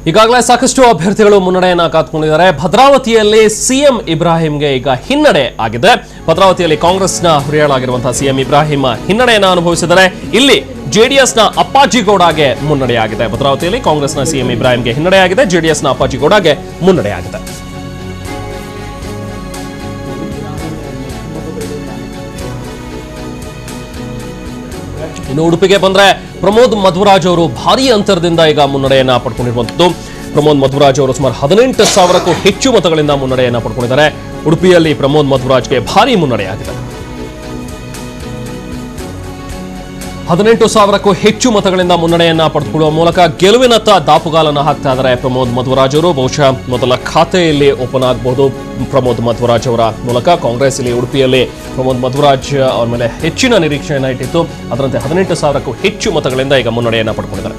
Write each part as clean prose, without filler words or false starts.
ಈಗಾಗಲೇ ಸಾಕಷ್ಟು ಅಭ್ಯರ್ಥಿಗಳು ಮುನ್ನಡೆಯನ್ನ ಕಾದುಕೊಂಡಿದ್ದಾರೆ. ಭದ್ರಾವತಿಯಲ್ಲಿ ಸಿಎಂ ಇಬ್ರಾಹಿಂಗೆ ಈಗ ಹಿನ್ನಡೆ ಆಗಿದೆ. ಭದ್ರಾವತಿಯಲ್ಲಿ ಕಾಂಗ್ರೆಸ್ನ ಹುರಿಯಾಳಾಗಿರುವಂತಹ ಸಿಎಂ ಇಬ್ರಾಹಿಂ ಹಿನ್ನಡೆಯನ್ನ ಅನುಭವಿಸಿದ್ದಾರೆ. ಇಲ್ಲಿ ಜೆಡಿಎಸ್ನ ಅಪ್ಪಾಜಿಗೌಡಗೆ ಮುನ್ನಡೆಯಾಗಿದೆ. ಭದ್ರಾವತಿಯಲ್ಲಿ ಕಾಂಗ್ರೆಸ್ನ ಸಿಎಂ ಇಬ್ರಾಹಿಂಗೆ ಹಿನ್ನಡೆಯಾಗಿದೆ, ಜೆಡಿಎಸ್ನ ಅಪ್ಪಾಜಿಗೌಡಗೆ ಮುನ್ನಡೆಯಾಗಿದೆ. ಇನ್ನು ಉಡುಪಿಗೆ ಬಂದ್ರೆ ಪ್ರಮೋದ್ ಮಧ್ವರಾಜ್ ಅವರು ಭಾರೀ ಅಂತರದಿಂದ ಈಗ ಮುನ್ನಡೆಯನ್ನ ಪಡ್ಕೊಂಡಿರುವಂತದ್ದು. ಪ್ರಮೋದ್ ಮಧ್ವರಾಜ್ ಅವರು ಸುಮಾರು 18,000ಕ್ಕೂ ಹೆಚ್ಚು ಮತಗಳಿಂದ ಮುನ್ನಡೆಯನ್ನ ಪಡ್ಕೊಂಡಿದ್ದಾರೆ. ಉಡುಪಿಯಲ್ಲಿ ಪ್ರಮೋದ್ ಮಧ್ವರಾಜ್ಗೆ ಭಾರೀ ಮುನ್ನಡೆಯಾಗಿದೆ. 18,000ಕ್ಕೂ ಹೆಚ್ಚು ಮತಗಳಿಂದ ಮುನ್ನಡೆಯನ್ನ ಪಡೆದುಕೊಳ್ಳುವ ಮೂಲಕ ಗೆಲುವಿನತ್ತ ದಾಪುಗಾಲನ್ನು ಹಾಕ್ತಾ ಇದ್ದಾರೆ ಪ್ರಮೋದ್ ಮಧ್ವರಾಜ್ ಅವರು. ಬಹುಶಃ ಮೊದಲ ಖಾತೆಯಲ್ಲಿ ಓಪನ್ ಆಗಬಹುದು ಪ್ರಮೋದ್ ಮಧ್ವರಾಜ್ ಅವರ ಮೂಲಕ. ಕಾಂಗ್ರೆಸ್ ಇಲ್ಲಿ ಉಡುಪಿಯಲ್ಲಿ ಪ್ರಮೋದ್ ಮಧ್ವರಾಜ್ ಅವರ ಮೇಲೆ ಹೆಚ್ಚಿನ ನಿರೀಕ್ಷೆಯನ್ನ ಇಟ್ಟಿತ್ತು. ಅದರಂತೆ 18,000ಕ್ಕೂ ಹೆಚ್ಚು ಮತಗಳಿಂದ ಈಗ ಮುನ್ನಡೆಯನ್ನ ಪಡ್ಕೊಂಡಿದ್ದಾರೆ.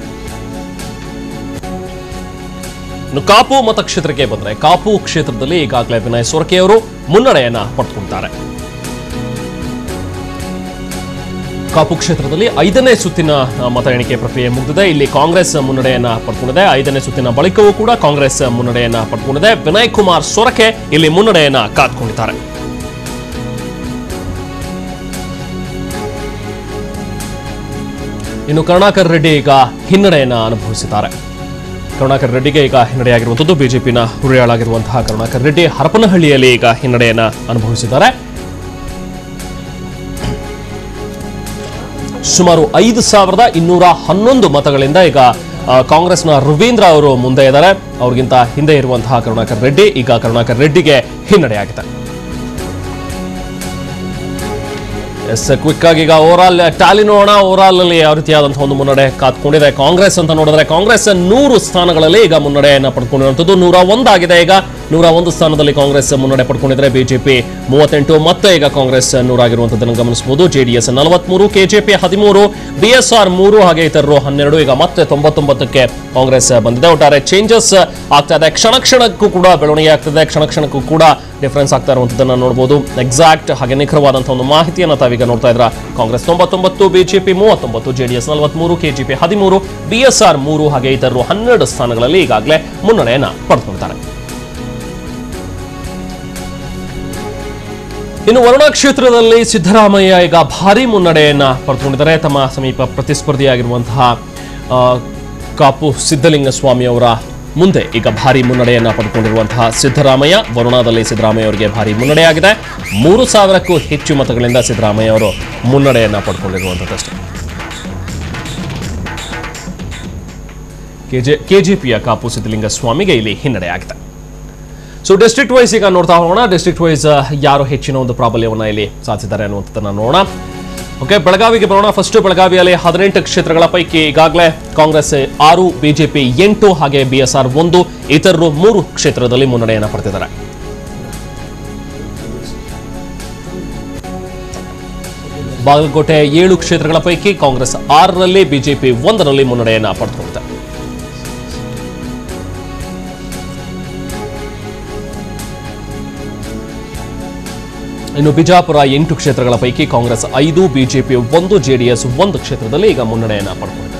ಇನ್ನು ಕಾಪು ಮತಕ್ಷೇತ್ರಕ್ಕೆ ಬಂದರೆ ಕಾಪು ಕ್ಷೇತ್ರದಲ್ಲಿ ಈಗಾಗಲೇ ವಿನಯ್ ಸೊರಕೆ ಅವರು ಮುನ್ನಡೆಯನ್ನ ಪಡೆದುಕೊಂಡಿದ್ದಾರೆ. ಕಾಪು ಕ್ಷೇತ್ರದಲ್ಲಿ 5ನೇ ಸುತ್ತಿನ ಮತ ಎಣಿಕೆ ಪ್ರಕ್ರಿಯೆ ಮುಗಿದಿದೆ. ಇಲ್ಲಿ ಕಾಂಗ್ರೆಸ್ ಮುನ್ನಡೆಯನ್ನ ಪಡ್ಕೊಂಡಿದೆ. 5ನೇ ಸುತ್ತಿನ ಬಳಿಕವೂ ಕೂಡ ಕಾಂಗ್ರೆಸ್ ಮುನ್ನಡೆಯನ್ನ ಪಡ್ಕೊಂಡಿದೆ. ವಿನಯ್ ಕುಮಾರ್ ಸೊರಕೆ ಇಲ್ಲಿ ಮುನ್ನಡೆಯನ್ನ ಕಾದ್ಕೊಂಡಿದ್ದಾರೆ. ಇನ್ನು ಕರುಣಾಕರ್ ರೆಡ್ಡಿ ಈಗ ಹಿನ್ನಡೆಯನ್ನ ಅನುಭವಿಸಿದ್ದಾರೆ. ಕರುಣಾಕರ್ ರೆಡ್ಡಿಗೆ ಈಗ ಹಿನ್ನಡೆಯಾಗಿರುವಂತದ್ದು. ಬಿಜೆಪಿನ ಹುರಿಯಾಳಾಗಿರುವಂತಹ ಕರುಣಾಕರ್ ರೆಡ್ಡಿ ಹರಪನಹಳ್ಳಿಯಲ್ಲಿ ಈಗ ಹಿನ್ನಡೆಯನ್ನ ಅನುಭವಿಸಿದ್ದಾರೆ. ಸುಮಾರು 5,211 ಮತಗಳಿಂದ ಈಗ ಕಾಂಗ್ರೆಸ್ನ ರವೀಂದ್ರ ಅವರು ಮುಂದೆ ಇದ್ದಾರೆ. ಅವ್ರಿಗಿಂತ ಹಿಂದೆ ಇರುವಂತಹ ಕರುಣಾಕರ್ ರೆಡ್ಡಿ, ಈಗ ಕರುಣಾಕರ್ ರೆಡ್ಡಿಗೆ ಹಿನ್ನಡೆಯಾಗಿದೆ. ಕ್ವಿಕ್ ಆಗಿ ಈಗ ಓವರಾಲ್ ಟ್ಯಾಲಿ ನೋಡೋಣ. ಓವರಾಲ್ ಅಲ್ಲಿ ಯಾವ ರೀತಿಯಾದಂತಹ ಒಂದು ಮುನ್ನಡೆ ಕಾದ್ಕೊಂಡಿದೆ ಕಾಂಗ್ರೆಸ್ ಅಂತ ನೋಡಿದ್ರೆ, ಕಾಂಗ್ರೆಸ್ 100 ಸ್ಥಾನಗಳಲ್ಲಿ ಈಗ ಮುನ್ನಡೆಯನ್ನ ಪಡ್ಕೊಂಡಿರುವಂತದ್ದು. 101 ಆಗಿದೆ. ಈಗ 101 ಸ್ಥಾನದಲ್ಲಿ ಕಾಂಗ್ರೆಸ್ ಮುನ್ನಡೆ ಪಡ್ಕೊಂಡಿದ್ರೆ ಬಿಜೆಪಿ 38, ಮತ್ತೆ ಈಗ ಕಾಂಗ್ರೆಸ್ 100 ಆಗಿರುವಂತದ್ದನ್ನು ಗಮನಿಸಬಹುದು. ಜೆಡಿಎಸ್ 43, ಕೆಜೆಪಿ 13, ಬಿಎಸ್ಆರ್ 3 ಹಾಗೆ ಇತರರು 12. ಈಗ ಮತ್ತೆ 99ಕ್ಕೆ ಕಾಂಗ್ರೆಸ್ ಬಂದಿದೆ. ಒಟ್ಟಾರೆ ಚೇಂಜಸ್ ಆಗ್ತಾ ಇದೆ. ಕ್ಷಣ ಕ್ಷಣಕ್ಕೂ ಕೂಡ ಬೆಳವಣಿಗೆ ಆಗ್ತದೆ. ಕ್ಷಣ ಕ್ಷಣಕ್ಕೂ ಕೂಡ ಡಿಫರೆನ್ಸ್ ಆಗ್ತಾ ಇರುವಂತದ್ದನ್ನ ನೋಡಬಹುದು. ಎಕ್ಸಾಕ್ಟ್ ಹಾಗೆ ನಿಖರವಾದಂತಹ ಒಂದು ಮಾಹಿತಿಯನ್ನು ತಾವೀಗ ನೋಡ್ತಾ ಇದ್ರ. Congress 99, BJP 39, JDS 43, KJP 13, BSR 3 ಹಾಗೆ ಇತರರು 12 ಸ್ಥಾನಗಳಲ್ಲಿ ಈಗಾಗಲೇ ಮುನ್ನಡೆಯನ್ನ ಪಡೆದುಕೊಂಡಿದ್ದಾರೆ. ಇನ್ನು ವರುಣಾ ಕ್ಷೇತ್ರದಲ್ಲಿ ಸಿದ್ದರಾಮಯ್ಯ ಈಗ ಭಾರೀ ಮುನ್ನಡೆಯನ್ನ ಪಡೆದುಕೊಂಡಿದ್ದಾರೆ. ತಮ್ಮ ಸಮೀಪ ಪ್ರತಿಸ್ಪರ್ಧಿಯಾಗಿರುವಂತಹ ಕಾಪು ಸಿದ್ದಲಿಂಗಸ್ವಾಮಿ ಅವರ ಮುಂದೆ ಈಗ ಭಾರೀ ಮುನ್ನಡೆಯನ್ನ ಪಡೆದುಕೊಂಡಿರುವಂತಹ ಸಿದ್ದರಾಮಯ್ಯ. ವರುಣಾದಲ್ಲಿ ಸಿದ್ದರಾಮಯ್ಯ ಅವರಿಗೆ ಭಾರೀ ಮುನ್ನಡೆಯಾಗಿದೆ. 3,000ಕ್ಕೂ ಹೆಚ್ಚು ಮತಗಳಿಂದ ಸಿದ್ದರಾಮಯ್ಯ ಅವರು ಮುನ್ನಡೆಯನ್ನ ಪಡೆದುಕೊಂಡಿರುವಂತದ್ದಷ್ಟೇ. ಕೆಜೆಪಿಯ ಕಾಪು ಸಿದ್ದಲಿಂಗಸ್ವಾಮಿಗೆ ಇಲ್ಲಿ ಹಿನ್ನಡೆಯಾಗಿದೆ. ಸೊ ಡಿಸ್ಟ್ರಿಕ್ಟ್ ವೈಸ್ ಈಗ ನೋಡ್ತಾ ಹೋಗೋಣ. ಡಿಸ್ಟ್ರಿಕ್ಟ್ ವೈಸ್ ಯಾರು ಹೆಚ್ಚಿನ ಒಂದು ಪ್ರಾಬಲ್ಯವನ್ನ ಇಲ್ಲಿ ಸಾಧಿಸಿದ್ದಾರೆ ಅನ್ನುವಂಥದ್ದನ್ನ ನೋಡೋಣ. ಓಕೆ, ಬೆಳಗಾವಿಗೆ ಬರೋಣ. ಫಸ್ಟ್ ಬೆಳಗಾವಿಯಲ್ಲಿ 18 ಕ್ಷೇತ್ರಗಳ ಪೈಕಿ ಈಗಾಗಲೇ ಕಾಂಗ್ರೆಸ್ 6, ಬಿಜೆಪಿ 8 ಹಾಗೆ ಬಿಎಸ್ಆರ್ 1, ಇತರರು 3 ಕ್ಷೇತ್ರದಲ್ಲಿ ಮುನ್ನಡೆಯನ್ನ ಪಡೆದಿದ್ದಾರೆ. ಬಾಗಲಕೋಟೆ 7 ಕ್ಷೇತ್ರಗಳ ಪೈಕಿ ಕಾಂಗ್ರೆಸ್ 6ರಲ್ಲಿ, ಬಿಜೆಪಿ 1ರಲ್ಲಿ ಮುನ್ನಡೆಯನ್ನ ಪಡೆದುಕೊಂಡಿದೆ. ಇನ್ನು ಬಿಜಾಪುರ 8 ಕ್ಷೇತ್ರಗಳ ಪೈಕಿ ಕಾಂಗ್ರೆಸ್ 5, ಬಿಜೆಪಿ 1, ಜೆಡಿಎಸ್ 1 ಕ್ಷೇತ್ರದಲ್ಲಿ ಈಗ ಮುನ್ನಡೆಯನ್ನ ಪಡೆದುಕೊಂಡಿದೆ.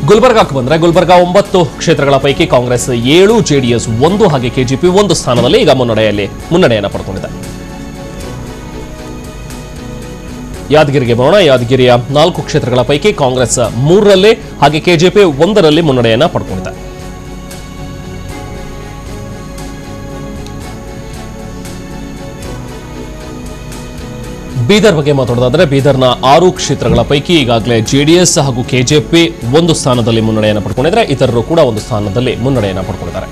ಗುಲ್ಬರ್ಗಾಕ್ಕೆ ಬಂದ್ರೆ ಗುಲ್ಬರ್ಗಾ 9 ಕ್ಷೇತ್ರಗಳ ಪೈಕಿ ಕಾಂಗ್ರೆಸ್ 7, ಜೆಡಿಎಸ್ 1 ಹಾಗೆ ಕೆಜೆಪಿ 1 ಸ್ಥಾನದಲ್ಲಿ ಈಗ ಮುನ್ನಡೆಯನ್ನ ಪಡೆದುಕೊಂಡಿದೆ. ಯಾದಗಿರಿಗೆ ಬರೋಣ. ಯಾದಗಿರಿಯ 4 ಕ್ಷೇತ್ರಗಳ ಪೈಕಿ ಕಾಂಗ್ರೆಸ್ 3ರಲ್ಲಿ ಹಾಗೆ ಕೆಜೆಪಿ 1ರಲ್ಲಿ ಮುನ್ನಡೆಯನ್ನ ಪಡೆದುಕೊಂಡಿದೆ. ಬೀದರ್ ಬಗ್ಗೆ ಮಾತಾಡೋದಾದ್ರೆ ಬೀದರ್ನ 6 ಕ್ಷೇತ್ರಗಳ ಪೈಕಿ ಈಗಾಗಲೇ ಜೆಡಿಎಸ್ ಹಾಗೂ ಕೆಜೆಪಿ 1 ಸ್ಥಾನದಲ್ಲಿ ಮುನ್ನಡೆಯನ್ನು ಪಡ್ಕೊಂಡಿದ್ರೆ, ಇತರರು ಕೂಡ 1 ಸ್ಥಾನದಲ್ಲಿ ಮುನ್ನಡೆಯನ್ನು ಪಡ್ಕೊಂಡಿದ್ದಾರೆ.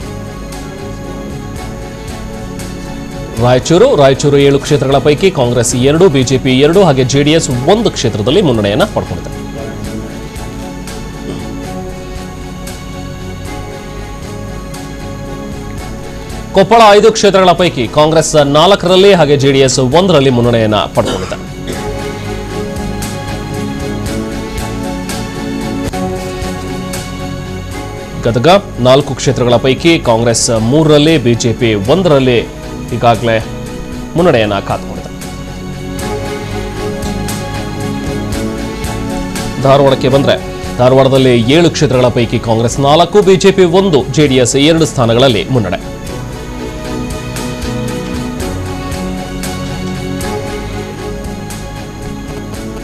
ರಾಯಚೂರು 7 ಕ್ಷೇತ್ರಗಳ ಪೈಕಿ ಕಾಂಗ್ರೆಸ್ 2, ಬಿಜೆಪಿ 2 ಹಾಗೆ ಜೆಡಿಎಸ್ 1 ಕ್ಷೇತ್ರದಲ್ಲಿ ಮುನ್ನಡೆಯನ್ನು ಪಡ್ಕೊಂಡಿದೆ. ಕೊಪ್ಪಳ 5 ಕ್ಷೇತ್ರಗಳ ಪೈಕಿ ಕಾಂಗ್ರೆಸ್ 4ರಲ್ಲಿ ಹಾಗೆ ಜೆಡಿಎಸ್ 1ರಲ್ಲಿ ಮುನ್ನಡೆಯನ್ನ ಪಡೆದುಕೊಂಡಿದೆ. ಗದಗ 4 ಕ್ಷೇತ್ರಗಳ ಪೈಕಿ ಕಾಂಗ್ರೆಸ್ 3ರಲ್ಲಿ, ಬಿಜೆಪಿ 1ರಲ್ಲಿ ಈಗಾಗಲೇ ಮುನ್ನಡೆಯನ್ನ ಕಾದುಕೊಂಡಿದೆ. ಧಾರವಾಡಕ್ಕೆ ಬಂದರೆ ಧಾರವಾಡದಲ್ಲಿ 7 ಕ್ಷೇತ್ರಗಳ ಪೈಕಿ ಕಾಂಗ್ರೆಸ್ 4, ಬಿಜೆಪಿ 1, ಜೆಡಿಎಸ್ 2 ಸ್ಥಾನಗಳಲ್ಲಿ ಮುನ್ನಡೆ.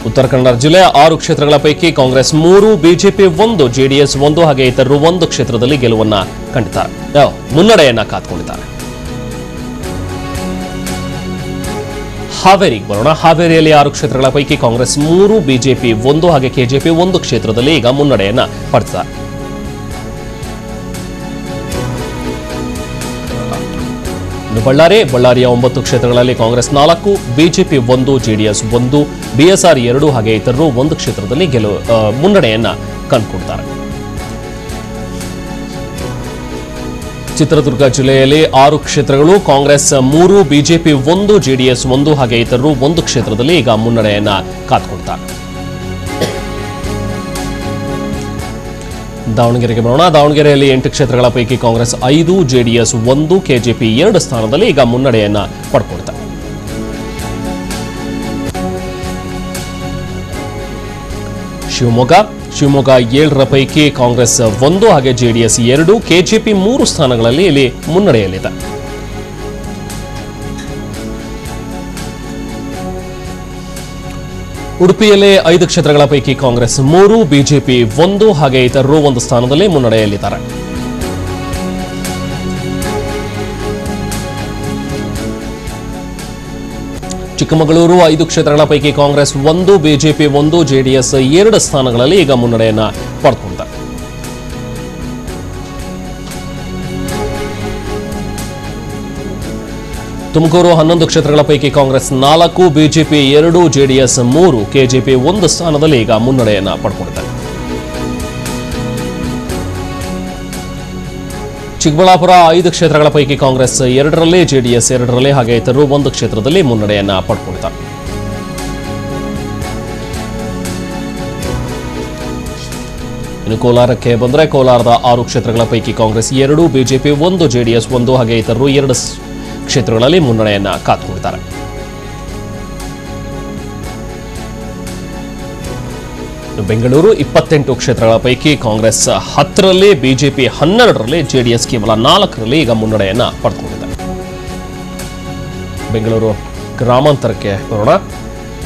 ಉತ್ತರ ಕನ್ನಡ ಜಿಲ್ಲೆ 6 ಕ್ಷೇತ್ರಗಳ ಪೈಕಿ ಕಾಂಗ್ರೆಸ್ 3, ಬಿಜೆಪಿ 1, ಜೆಡಿಎಸ್ 1 ಹಾಗೆ ಇತರರು 1 ಕ್ಷೇತ್ರದಲ್ಲಿ ಗೆಲುವನ್ನ ಕಂಡಿದ್ದಾರೆ, ಮುನ್ನಡೆಯನ್ನ ಕಾತ್ಕೊಂಡಿದ್ದಾರೆ. ಹಾವೇರಿಗೆ ಬರೋಣ. ಹಾವೇರಿಯಲ್ಲಿ 6 ಕ್ಷೇತ್ರಗಳ ಪೈಕಿ ಕಾಂಗ್ರೆಸ್ 3, ಬಿಜೆಪಿ 1 ಹಾಗೆ ಕೆಜೆಪಿ 1 ಕ್ಷೇತ್ರದಲ್ಲಿ ಈಗ ಮುನ್ನಡೆಯನ್ನ ಪಡೆದಿದ್ದಾರೆ. ಬಳ್ಳಾರಿಯ 9 ಕ್ಷೇತ್ರಗಳಲ್ಲಿ ಕಾಂಗ್ರೆಸ್ 4, ಬಿಜೆಪಿ 1, ಜೆಡಿಎಸ್ 1, ಬಿಎಸ್ಆರ್ 2 ಹಾಗೆ ಇತರರು 1 ಕ್ಷೇತ್ರದಲ್ಲಿ ಮುನ್ನಡೆಯನ್ನ ಕಂಡುಕೊಂಡಿದ್ದಾರೆ. ಚಿತ್ರದುರ್ಗ ಜಿಲ್ಲೆಯಲ್ಲಿ 6 ಕ್ಷೇತ್ರಗಳು ಕಾಂಗ್ರೆಸ್ 3, ಬಿಜೆಪಿ 1, ಜೆಡಿಎಸ್ 1 ಹಾಗೆ ಇತರರು 1 ಕ್ಷೇತ್ರದಲ್ಲಿ ಈಗ ಮುನ್ನಡೆಯನ್ನ ಕಾತ್ಕೊಳ್ತಾರೆ. ದಾವಣಗೆರೆಗೆ ಬರೋಣ. ದಾವಣಗೆರೆಯಲ್ಲಿ 8 ಕ್ಷೇತ್ರಗಳ ಪೈಕಿ ಕಾಂಗ್ರೆಸ್ 5, ಜೆಡಿಎಸ್ 1, ಕೆಜೆಪಿ 2 ಸ್ಥಾನದಲ್ಲಿ ಈಗ ಮುನ್ನಡೆಯನ್ನ ಪಡ್ಕೊಳ್ತಾರೆ. ಶಿವಮೊಗ್ಗ 7ರ ಪೈಕಿ ಕಾಂಗ್ರೆಸ್ 1 ಹಾಗೆ ಜೆಡಿಎಸ್ 2, ಕೆಜೆಪಿ 3 ಸ್ಥಾನಗಳಲ್ಲಿ ಇಲ್ಲಿ ಮುನ್ನಡೆಯಲ್ಲಿದೆ. ಉಡುಪಿಯಲ್ಲಿ 5 ಕ್ಷೇತ್ರಗಳ ಪೈಕಿ ಕಾಂಗ್ರೆಸ್ 3, ಬಿಜೆಪಿ 1 ಹಾಗೆ ಇತರರು 1 ಸ್ಥಾನದಲ್ಲಿ ಮುನ್ನಡೆಯಲ್ಲಿದ್ದಾರೆ. ಚಿಕ್ಕಮಗಳೂರು 5 ಕ್ಷೇತ್ರಗಳ ಪೈಕಿ ಕಾಂಗ್ರೆಸ್ 1, ಬಿಜೆಪಿ 1, ಜೆಡಿಎಸ್ 2 ಸ್ಥಾನಗಳಲ್ಲಿ ಈಗ ಮುನ್ನಡೆಯನ್ನ ಪಡೆದುಕೊಂಡಿದೆ. ತುಮಕೂರು 11 ಕ್ಷೇತ್ರಗಳ ಪೈಕಿ ಕಾಂಗ್ರೆಸ್ 4, ಬಿಜೆಪಿ 2, ಜೆಡಿಎಸ್ 3, ಕೆಜೆಪಿ 1 ಸ್ಥಾನದಲ್ಲಿ ಈಗ ಮುನ್ನಡೆಯನ್ನ ಪಡೆದುಕೊಂಡಿದೆ. ಚಿಕ್ಕಬಳ್ಳಾಪುರ 5 ಕ್ಷೇತ್ರಗಳ ಪೈಕಿ ಕಾಂಗ್ರೆಸ್ 2ರಲ್ಲಿ, ಜೆಡಿಎಸ್ 2ರಲ್ಲಿ ಹಾಗೆ ಇತರರು 1 ಕ್ಷೇತ್ರದಲ್ಲಿ ಮುನ್ನಡೆಯನ್ನ ಪಡೆದುಕೊಂಡಿದ್ದಾರೆ. ಇನ್ನು ಕೋಲಾರಕ್ಕೆ ಬಂದರೆ ಕೋಲಾರದ 6 ಕ್ಷೇತ್ರಗಳ ಪೈಕಿ ಕಾಂಗ್ರೆಸ್ 2, ಬಿಜೆಪಿ 1, ಜೆಡಿಎಸ್ 1 ಹಾಗೆ ಇತರರು 2 ಕ್ಷೇತ್ರಗಳಲ್ಲಿ ಮುನ್ನಡೆಯನ್ನ ಕಾತ್ಕೊಂಡಿದ್ದಾರೆ. ಬೆಂಗಳೂರು 28 ಕ್ಷೇತ್ರಗಳ ಪೈಕಿ ಕಾಂಗ್ರೆಸ್ 10ರಲ್ಲಿ, ಬಿಜೆಪಿ 12ರಲ್ಲಿ, ಜೆಡಿಎಸ್ ಕೇವಲ 4ರಲ್ಲಿ ಈಗ ಮುನ್ನಡೆಯನ್ನ ಪಡೆದುಕೊಂಡಿದೆ. ಬೆಂಗಳೂರು ಗ್ರಾಮಾಂತರಕ್ಕೆ ಬರೋಣ.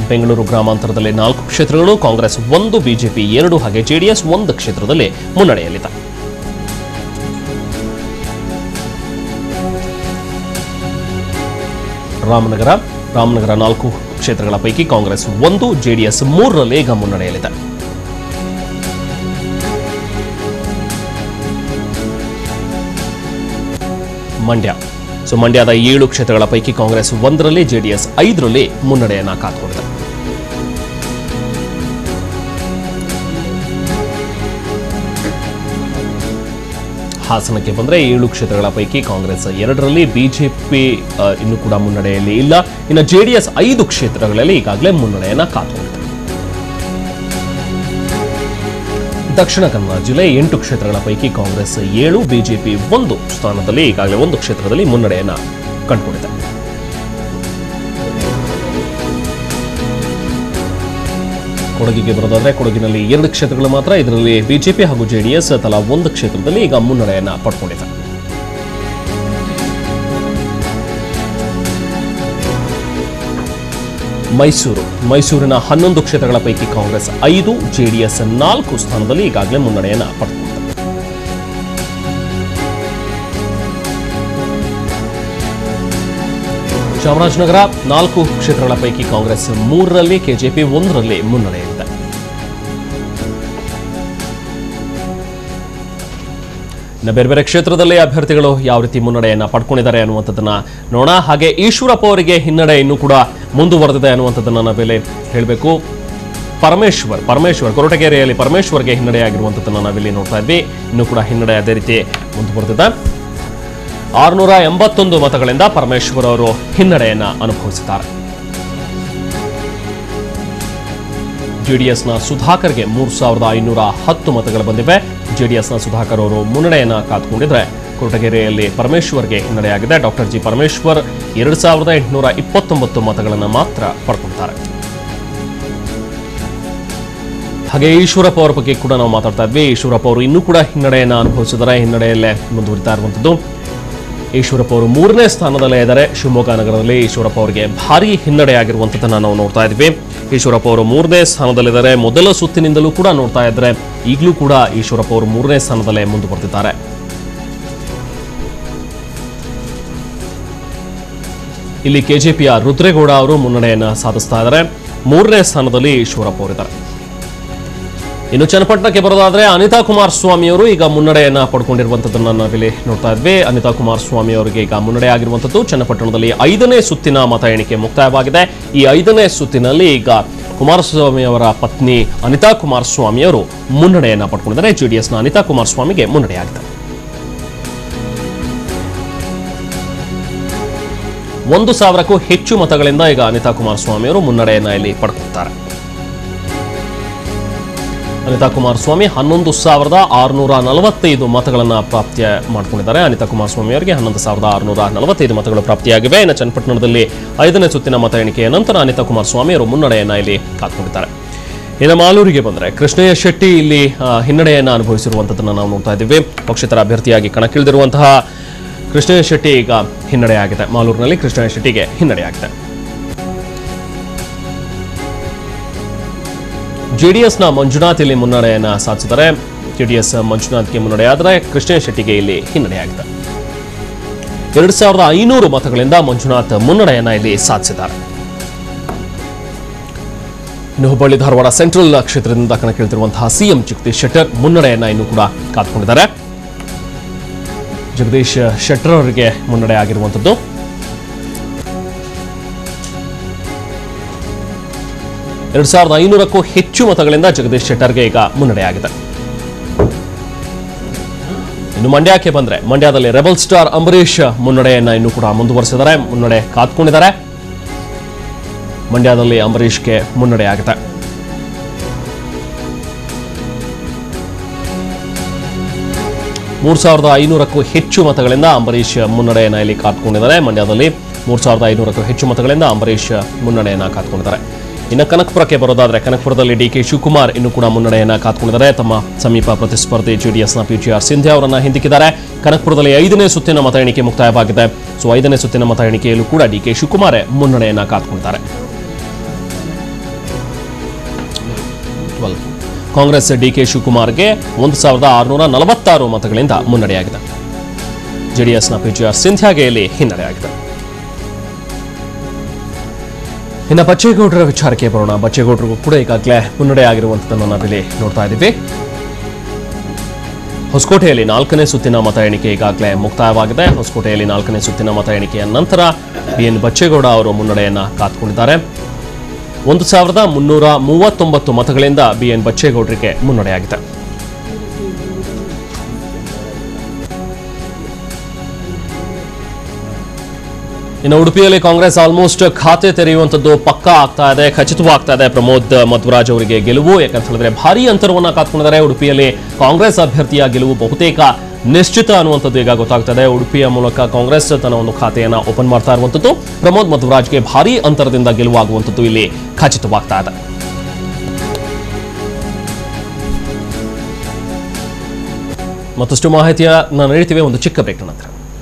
ಬೆಂಗಳೂರು ಗ್ರಾಮಾಂತರದಲ್ಲಿ 4 ಕ್ಷೇತ್ರಗಳು ಕಾಂಗ್ರೆಸ್ 1, ಬಿಜೆಪಿ 2 ಹಾಗೆ ಜೆಡಿಎಸ್ 1 ಕ್ಷೇತ್ರದಲ್ಲಿ ಮುನ್ನಡೆಯಲ್ಲಿದೆ. ರಾಮನಗರ 4 ಕ್ಷೇತ್ರಗಳ ಪೈಕಿ ಕಾಂಗ್ರೆಸ್ 1, ಜೆಡಿಎಸ್ 3ರಲ್ಲಿ ಈಗ ಮುನ್ನಡೆಯಲ್ಲಿದೆ. ಮಂಡ್ಯದ 7 ಕ್ಷೇತ್ರಗಳ ಪೈಕಿ ಕಾಂಗ್ರೆಸ್ 1ರಲ್ಲಿ, ಜೆಡಿಎಸ್ 5ರಲ್ಲಿ ಮುನ್ನಡೆಯನ್ನ ಕಾತ್ಕೊಂಡಿದೆ. ಹಾಸನಕ್ಕೆ ಬಂದರೆ 7 ಕ್ಷೇತ್ರಗಳ ಪೈಕಿ ಕಾಂಗ್ರೆಸ್ 2ರಲ್ಲಿ, ಬಿಜೆಪಿ ಇನ್ನೂ ಕೂಡ ಮುನ್ನಡೆಯಲ್ಲಿ ಇಲ್ಲ. ಇನ್ನು ಜೆಡಿಎಸ್ 5 ಕ್ಷೇತ್ರಗಳಲ್ಲಿ ಈಗಾಗಲೇ ಮುನ್ನಡೆಯನ್ನ ಕಾತ್ಕೊಂಡಿದೆ. ದಕ್ಷಿಣ ಕನ್ನಡ ಜಿಲ್ಲೆ 8 ಕ್ಷೇತ್ರಗಳ ಪೈಕಿ ಕಾಂಗ್ರೆಸ್ 7, ಬಿಜೆಪಿ 1 ಸ್ಥಾನದಲ್ಲಿ ಈಗಾಗಲೇ 1 ಕ್ಷೇತ್ರದಲ್ಲಿ ಮುನ್ನಡೆಯನ್ನ ಕಂಡುಕೊಂಡಿದೆ. ಕೊಡಗಿಗೆ ಬರೋದಾದ್ರೆ ಕೊಡಗಿನಲ್ಲಿ 2 ಕ್ಷೇತ್ರಗಳು ಮಾತ್ರ, ಇದರಲ್ಲಿ ಬಿಜೆಪಿ ಹಾಗೂ ಜೆಡಿಎಸ್ ತಲಾ 1 ಕ್ಷೇತ್ರದಲ್ಲಿ ಈಗ ಮುನ್ನಡೆಯನ್ನ ಪಡ್ಕೊಂಡಿದೆ. ಮೈಸೂರಿನ 11 ಕ್ಷೇತ್ರಗಳ ಪೈಕಿ ಕಾಂಗ್ರೆಸ್ 5, ಜೆಡಿಎಸ್ 4 ಸ್ಥಾನದಲ್ಲಿ ಈಗಾಗಲೇ ಮುನ್ನಡೆಯನ್ನ ಪಡೆದುಕೊಂಡಿದೆ. ಚಾಮರಾಜನಗರ 4 ಕ್ಷೇತ್ರಗಳ ಪೈಕಿ ಕಾಂಗ್ರೆಸ್ 3ರಲ್ಲಿ, ಕೆಜೆಪಿ 1ರಲ್ಲಿ ಮುನ್ನಡೆಯಲ್ಲಿದೆ. ಬೇರೆ ಬೇರೆ ಕ್ಷೇತ್ರದಲ್ಲಿ ಅಭ್ಯರ್ಥಿಗಳು ಯಾವ ರೀತಿ ಮುನ್ನಡೆಯನ್ನ ಪಡ್ಕೊಂಡಿದ್ದಾರೆ ಅನ್ನುವಂಥದ್ದನ್ನ ನೋಡೋಣ. ಹಾಗೆ ಈಶ್ವರಪ್ಪ ಅವರಿಗೆ ಹಿನ್ನಡೆ ಇನ್ನೂ ಕೂಡ ಮುಂದುವರೆದಿದೆ ಅನ್ನುವಂಥದ್ದನ್ನ ನಾವಿಲ್ಲಿ ಹೇಳಬೇಕು. ಪರಮೇಶ್ವರ್ ಕೊರಟಗೆರೆಯಲ್ಲಿ ಪರಮೇಶ್ವರ್ಗೆ ಹಿನ್ನಡೆಯಾಗಿರುವಂಥದ್ದನ್ನ ನಾವಿಲ್ಲಿ ನೋಡ್ತಾ ಇದ್ವಿ. ಇನ್ನೂ ಕೂಡ ಹಿನ್ನಡೆ ಅದೇ ರೀತಿ ಮುಂದುವರೆದಿದೆ. 681 ಮತಗಳಿಂದ ಪರಮೇಶ್ವರ್ ಅವರು ಹಿನ್ನಡೆಯನ್ನ ಅನುಭವಿಸಿದ್ದಾರೆ. ಜೆಡಿಎಸ್ನ ಸುಧಾಕರ್ಗೆ 3510 ಮತಗಳು ಬಂದಿವೆ. ಜೆಡಿಎಸ್ನ ಸುಧಾಕರ್ ಅವರು ಮುನ್ನಡೆಯನ್ನ ಕಾತ್ಕೊಂಡಿದ್ರೆ ಕೊರಟಗೆರೆಯಲ್ಲಿ ಪರಮೇಶ್ವರ್ಗೆ ಹಿನ್ನಡೆಯಾಗಿದೆ. ಡಾಕ್ಟರ್ ಜಿ ಪರಮೇಶ್ವರ್ 2829 ಮತಗಳನ್ನು ಮಾತ್ರ ಪಡ್ಕೊಂಡಿದ್ದಾರೆ. ಹಾಗೆ ಈಶ್ವರಪ್ಪ ಅವರ ಬಗ್ಗೆ ಕೂಡ ನಾವು ಮಾತಾಡ್ತಾ ಇದ್ವಿ. ಈಶ್ವರಪ್ಪ ಅವರು ಇನ್ನೂ ಕೂಡ ಹಿನ್ನಡೆಯನ್ನು ಅನುಭವಿಸಿದ್ದಾರೆ, ಹಿನ್ನಡೆಯಲ್ಲೇ ಮುಂದುವರಿತಾ ಇರುವಂಥದ್ದು. ಈಶ್ವರಪ್ಪ ಅವರು 3ನೇ ಸ್ಥಾನದಲ್ಲೇ ಇದ್ದಾರೆ. ಶಿವಮೊಗ್ಗ ನಗರದಲ್ಲಿ ಈಶ್ವರಪ್ಪ ಅವರಿಗೆ ಭಾರಿ ಹಿನ್ನಡೆ ಆಗಿರುವಂಥದ್ದನ್ನು ನಾವು ನೋಡ್ತಾ ಇದ್ವಿ. ಈಶ್ವರಪ್ಪ ಅವರು 3ನೇ ಸ್ಥಾನದಲ್ಲಿದ್ದಾರೆ. ಮೊದಲ ಸುತ್ತಿನಿಂದಲೂ ಕೂಡ ನೋಡ್ತಾ ಇದ್ರೆ ಈಗಲೂ ಕೂಡ ಈಶ್ವರಪ್ಪ ಅವರು 3ನೇ ಸ್ಥಾನದಲ್ಲೇ ಮುಂದುವರೆದಿದ್ದಾರೆ. ಇಲ್ಲಿ ಕೆಜೆಪಿಯ ರುದ್ರೇಗೌಡ ಅವರು ಮುನ್ನಡೆಯನ್ನು ಸಾಧಿಸ್ತಾ ಇದ್ದಾರೆ. 3ನೇ ಸ್ಥಾನದಲ್ಲಿ ಈಶ್ವರಪ್ಪ ಅವರಿದ್ದಾರೆ. ಇನ್ನು ಚನ್ನಪಟ್ಟಣಕ್ಕೆ ಬರೋದಾದ್ರೆ ಅನಿತಾ ಕುಮಾರಸ್ವಾಮಿ ಅವರು ಈಗ ಮುನ್ನಡೆಯನ್ನ ಪಡ್ಕೊಂಡಿರುವಂತದ್ದನ್ನ ನಾವಿಲ್ಲಿ ನೋಡ್ತಾ ಇದ್ವಿ. ಅನಿತಾ ಕುಮಾರಸ್ವಾಮಿ ಅವರಿಗೆ ಈಗ ಮುನ್ನಡೆ ಆಗಿರುವಂತದ್ದು. ಚನ್ನಪಟ್ಟಣದಲ್ಲಿ 5ನೇ ಸುತ್ತಿನ ಮತ ಎಣಿಕೆ ಮುಕ್ತಾಯವಾಗಿದೆ. ಈ 5ನೇ ಸುತ್ತಿನಲ್ಲಿ ಈಗ ಕುಮಾರಸ್ವಾಮಿ ಅವರ ಪತ್ನಿ ಅನಿತಾ ಕುಮಾರಸ್ವಾಮಿ ಅವರು ಮುನ್ನಡೆಯನ್ನ ಪಡ್ಕೊಂಡಿದ್ದಾರೆ. ಜೆಡಿಎಸ್ನ ಅನಿತಾ ಕುಮಾರಸ್ವಾಮಿಗೆ ಮುನ್ನಡೆಯಾಗಿದೆ. 1,000ಕ್ಕೂ ಹೆಚ್ಚು ಮತಗಳಿಂದ ಈಗ ಅನಿತಾ ಕುಮಾರಸ್ವಾಮಿ ಅವರು ಮುನ್ನಡೆಯನ್ನ ಇಲ್ಲಿ ಪಡ್ಕೊಳ್ತಾರೆ. ಅನಿತಾ ಕುಮಾರಸ್ವಾಮಿ 11,645 ಮತಗಳನ್ನು ಪ್ರಾಪ್ತಿ ಮಾಡಿಕೊಂಡಿದ್ದಾರೆ. ಅನಿತಾ ಕುಮಾರಸ್ವಾಮಿ ಅವರಿಗೆ 11,645 ಮತಗಳು ಪ್ರಾಪ್ತಿಯಾಗಿವೆ. ಇನ್ನು ಚನ್ನಪಟ್ಟಣದಲ್ಲಿ 5ನೇ ಸುತ್ತಿನ ಮತ ಎಣಿಕೆಯ ನಂತರ ಅನಿತಾ ಕುಮಾರಸ್ವಾಮಿ ಅವರು ಮುನ್ನಡೆಯನ್ನ ಇಲ್ಲಿ ಕಾತ್ಕೊಂಡಿದ್ದಾರೆ. ಇನ್ನು ಮಾಲೂರಿಗೆ ಬಂದರೆ ಕೃಷ್ಣಯ್ಯ ಶೆಟ್ಟಿ ಇಲ್ಲಿ ಹಿನ್ನಡೆಯನ್ನು ಅನುಭವಿಸಿರುವಂಥದ್ದನ್ನು ನಾವು ನೋಡ್ತಾ ಇದ್ದೀವಿ. ಪಕ್ಷೇತರ ಅಭ್ಯರ್ಥಿಯಾಗಿ ಕಣಕ್ಕಿಳಿದಿರುವಂತಹ ಕೃಷ್ಣಯ್ಯ ಶೆಟ್ಟಿ ಈಗ ಹಿನ್ನಡೆಯಾಗಿದೆ. ಮಾಲೂರಿನಲ್ಲಿ ಕೃಷ್ಣಯ್ಯ ಶೆಟ್ಟಿಗೆ ಹಿನ್ನಡೆಯಾಗಿದೆ. ಜೆಡಿಎಸ್ನ ಮಂಜುನಾಥ್ ಇಲ್ಲಿ ಮುನ್ನಡೆಯನ್ನು ಸಾಧಿಸಿದ್ದಾರೆ. ಜೆಡಿಎಸ್ ಮಂಜುನಾಥ್ಗೆ ಮುನ್ನಡೆಯಾದರೆ ಕೃಷ್ಣಯ್ಯ ಶೆಟ್ಟಿಗೆ ಇಲ್ಲಿ ಹಿನ್ನಡೆಯಾಗಿದೆ. 2,500 ಮತಗಳಿಂದ ಮಂಜುನಾಥ್ ಮುನ್ನಡೆಯನ್ನು ಇಲ್ಲಿ ಸಾಧಿಸಿದ್ದಾರೆ. ಇನ್ನು ಹುಬ್ಬಳ್ಳಿ ಧಾರವಾಡ ಸೆಂಟ್ರಲ್ ಕ್ಷೇತ್ರದಿಂದ ಕಣಕ್ಕಿಳಿದಿರುವಂತಹ ಸಿಎಂ ಜಗದೀಶ್ ಶೆಟ್ಟರ್ ಮುನ್ನಡೆಯನ್ನು ಇನ್ನೂ ಕೂಡ ಕಾತ್ಕೊಂಡಿದ್ದಾರೆ. ಜಗದೀಶ್ ಶೆಟ್ಟರ್ ಅವರಿಗೆ ಮುನ್ನಡೆ ಆಗಿರುವಂಥದ್ದು. ಎರಡು 2,500ಕ್ಕೂ ಹೆಚ್ಚು ಮತಗಳಿಂದ ಜಗದೀಶ್ ಶೆಟ್ಟರ್ಗೆ ಈಗ ಮುನ್ನಡೆಯಾಗಿದೆ. ಇನ್ನು ಮಂಡ್ಯಕ್ಕೆ ಬಂದ್ರೆ ಮಂಡ್ಯದಲ್ಲಿ ರೆಬಲ್ ಸ್ಟಾರ್ ಅಂಬರೀಶ್ ಮುನ್ನಡೆಯನ್ನ ಇನ್ನೂ ಕೂಡ ಮುಂದುವರಿಸಿದ್ದಾರೆ, ಮುನ್ನಡೆ ಕಾತ್ಕೊಂಡಿದ್ದಾರೆ. ಮಂಡ್ಯದಲ್ಲಿ ಅಂಬರೀಶ್ಗೆ ಮುನ್ನಡೆಯಾಗಿದೆ. ಮೂರು 3,500ಕ್ಕೂ ಹೆಚ್ಚು ಮತಗಳಿಂದ ಅಂಬರೀಶ್ ಮುನ್ನಡೆಯನ್ನ ಇಲ್ಲಿ ಕಾತ್ಕೊಂಡಿದ್ದಾರೆ. ಮಂಡ್ಯದಲ್ಲಿ 3,500ಕ್ಕೂ ಹೆಚ್ಚು ಮತಗಳಿಂದ ಅಂಬರೀಶ್ ಮುನ್ನಡೆಯನ್ನ ಕಾತ್ಕೊಂಡಿದ್ದಾರೆ. ಇನ್ನು ಕನಕಪುರಕ್ಕೆ ಬರೋದಾದ್ರೆ ಕನಕಪುರದಲ್ಲಿ ಡಿಕೆ ಶಿವಕುಮಾರ್ ಇನ್ನೂ ಕೂಡ ಮುನ್ನಡೆಯನ್ನ ಕಾತ್ಕೊಂಡಿದ್ದಾರೆ. ತಮ್ಮ ಸಮೀಪ ಪ್ರತಿಸ್ಪರ್ಧಿ ಜೆಡಿಎಸ್ನ ಪಿಜಿಆರ್ ಸಿಂಧ್ಯಾ ಅವರನ್ನ ಹಿಂದಿಕ್ಕಿದ್ದಾರೆ. ಕನಕಪುರದಲ್ಲಿ 5ನೇ ಸುತ್ತಿನ ಮತ ಎಣಿಕೆ ಮುಕ್ತಾಯವಾಗಿದೆ. ಸೊ 5ನೇ ಸುತ್ತಿನ ಮತ ಎಣಿಕೆಯಲ್ಲೂ ಕೂಡ ಡಿಕೆ ಶಿವಕುಮಾರ್ ಮುನ್ನಡೆಯನ್ನ ಕಾತ್ಕೊಂಡಿದ್ದಾರೆ. ಕಾಂಗ್ರೆಸ್ ಡಿಕೆ ಶಿವಕುಮಾರ್ಗೆ 1,646 ಮತಗಳಿಂದ ಮುನ್ನಡೆಯಾಗಿದೆ. ಜೆಡಿಎಸ್ನ ಪಿಜಿಆರ್ ಸಿಂಧ್ಯಾಗೆ ಇಲ್ಲಿ ಹಿನ್ನಡೆಯಾಗಿದೆ. ಇನ್ನು ಬಚ್ಚೇಗೌಡರ ವಿಚಾರಕ್ಕೆ ಬರೋಣ. ಬಚ್ಚೇಗೌಡರಿಗೂ ಕೂಡ ಈಗಾಗಲೇ ಮುನ್ನಡೆ ಆಗಿರುವಂಥದ್ದನ್ನು ನಾವಿಲ್ಲಿ ನೋಡ್ತಾ ಇದ್ದೀವಿ. ಹೊಸಕೋಟೆಯಲ್ಲಿ 4ನೇ ಸುತ್ತಿನ ಮತ ಎಣಿಕೆ ಈಗಾಗಲೇ ಮುಕ್ತಾಯವಾಗಿದೆ. ಹೊಸಕೋಟೆಯಲ್ಲಿ 4ನೇ ಸುತ್ತಿನ ಮತ ಎಣಿಕೆಯ ನಂತರ ಬಿಎನ್ ಬಚ್ಚೇಗೌಡ ಅವರು ಮುನ್ನಡೆಯನ್ನ ಕಾತ್ಕೊಂಡಿದ್ದಾರೆ. 1,339 ಮತಗಳಿಂದ ಬಿಎನ್ ಬಚ್ಚೇಗೌಡರಿಗೆ ಮುನ್ನಡೆಯಾಗಿದೆ. ಇನ್ನು ಉಡುಪಿಯಲ್ಲಿ ಕಾಂಗ್ರೆಸ್ ಆಲ್ಮೋಸ್ಟ್ ಖಾತೆ ತೆರೆಯುವಂಥದ್ದು ಪಕ್ಕಾ ಆಗ್ತಾ ಇದೆ, ಖಚಿತವಾಗ್ತಾ ಇದೆ. ಪ್ರಮೋದ್ ಮಧ್ವರಾಜ್ ಅವರಿಗೆ ಗೆಲುವು, ಯಾಕಂತ ಹೇಳಿದ್ರೆ ಭಾರಿ ಅಂತರವನ್ನ ಕಾತ್ಕೊಂಡಿದ್ದಾರೆ. ಉಡುಪಿಯಲ್ಲಿ ಕಾಂಗ್ರೆಸ್ ಅಭ್ಯರ್ಥಿಯ ಗೆಲುವು ಬಹುತೇಕ ನಿಶ್ಚಿತ ಅನ್ನುವಂಥದ್ದು ಈಗ ಗೊತ್ತಾಗ್ತದೆ. ಉಡುಪಿಯ ಮೂಲಕ ಕಾಂಗ್ರೆಸ್ ತನ್ನ ಒಂದು ಖಾತೆಯನ್ನ ಓಪನ್ ಮಾಡ್ತಾ ಇರುವಂಥದ್ದು. ಪ್ರಮೋದ್ ಮಧ್ವರಾಜ್ಗೆ ಭಾರಿ ಅಂತರದಿಂದ ಗೆಲುವಾಗುವಂಥದ್ದು ಇಲ್ಲಿ ಖಚಿತವಾಗ್ತಾ ಇದೆ. ಮತ್ತಷ್ಟು ಮಾಹಿತಿಯ ನಾನು ನೀಡ್ತೀವಿ ಒಂದು ಚಿಕ್ಕ ಬ್ರೇಕ್ ನಂತರ.